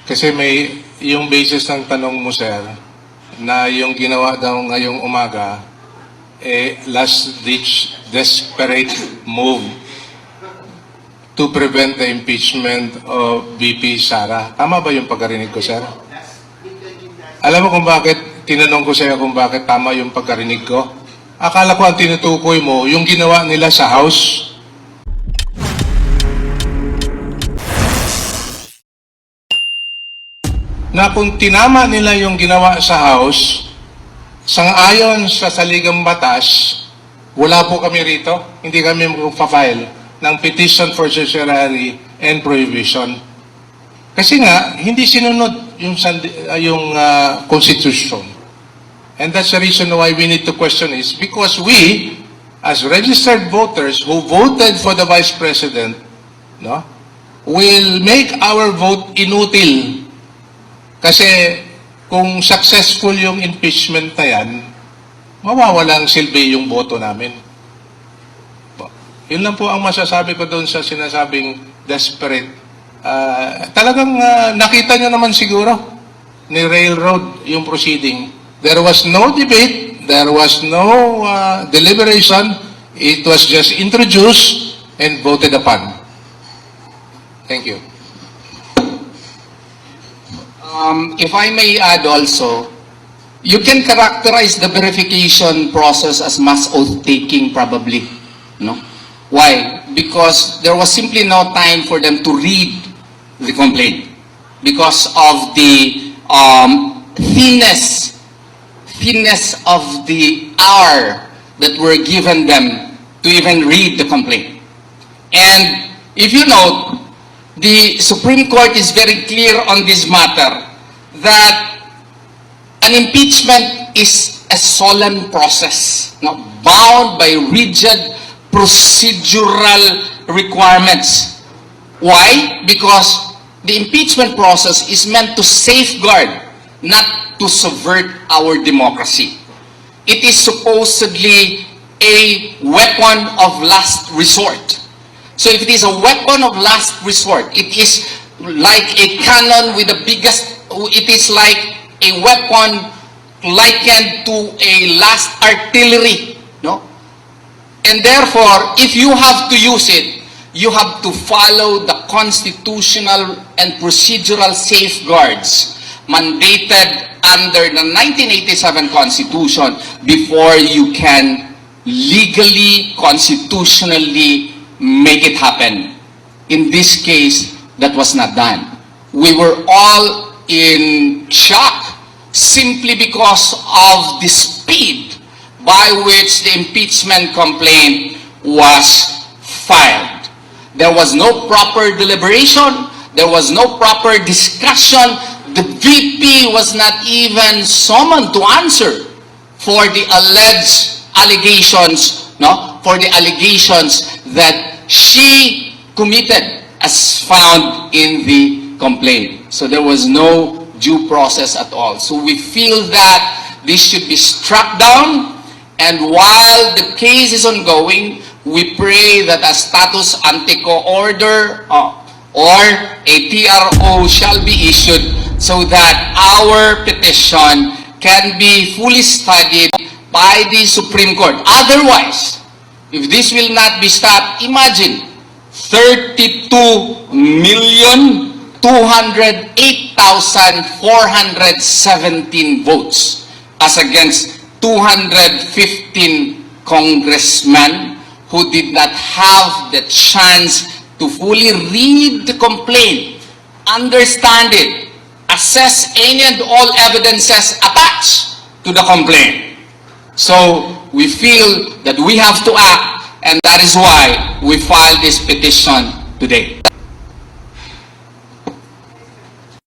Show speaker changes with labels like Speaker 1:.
Speaker 1: Kasi may yung basis ng tanong mo, sir, na yung ginawa daw ngayong umaga, last-ditch desperate move to prevent the impeachment of VP Sara. Tama ba yung pagkarinig ko, sir? Alam mo kung bakit, tinanong ko sa'yo kung bakit tama yung pagkarinig ko? Akala ko ang tinutukoy mo, yung ginawa nila sa House. Na kung tinama nila yung ginawa sa House, sang-ayon sa saligang batas, wala po kami rito, hindi kami magpa-file ng petition for certiorari and prohibition. Kasi nga, hindi sinunod yung Constitution. And that's the reason why we need to question is because we, as registered voters who voted for the Vice President, no, will make our vote inutil. Kasi kung successful yung impeachment na yan, mawawalang silbi yung boto namin. Yun lang po ang masasabi ko doon sa sinasabing desperate. Talagang nakita nyo naman siguro ni Railroad yung proceeding. There was no debate, there was no deliberation. It was just introduced and voted upon. Thank you.
Speaker 2: If I may add also, you can characterize the verification process as mass oath-taking probably. No? Why? Because there was simply no time for them to read the complaint because of the thinness of the hour that were given them to even read the complaint. And if you note, the Supreme Court is very clear on this matter that an impeachment is a solemn process, not bound by rigid procedural requirements. Why? Because the impeachment process is meant to safeguard, not to subvert our democracy. It is supposedly a weapon of last resort. So if it is a weapon of last resort, it is like a cannon with the biggest, it is like a weapon likened to a last artillery, no? And therefore, if you have to use it, you have to follow the constitutional and procedural safeguards mandated under the 1987 Constitution before you can legally, constitutionally make it happen. In this case, that was not done. We were all in shock simply because of the speed by which the impeachment complaint was filed. There was no proper deliberation. There was no proper discussion. The VP was not even summoned to answer for the alleged allegations, no? For the allegations that she committed as found in the complaint. So there was no due process at all. So we feel that this should be struck down, and while the case is ongoing, we pray that a status ante quo order or a TRO shall be issued so that our petition can be fully studied by the Supreme Court. Otherwise, if this will not be stopped, imagine 32,208,417 votes as against 215 congressmen who did not have the chance to fully read the complaint, understand it, assess any and all evidences attached to the complaint. So we feel that we have to act, and that is why we filed this petition today.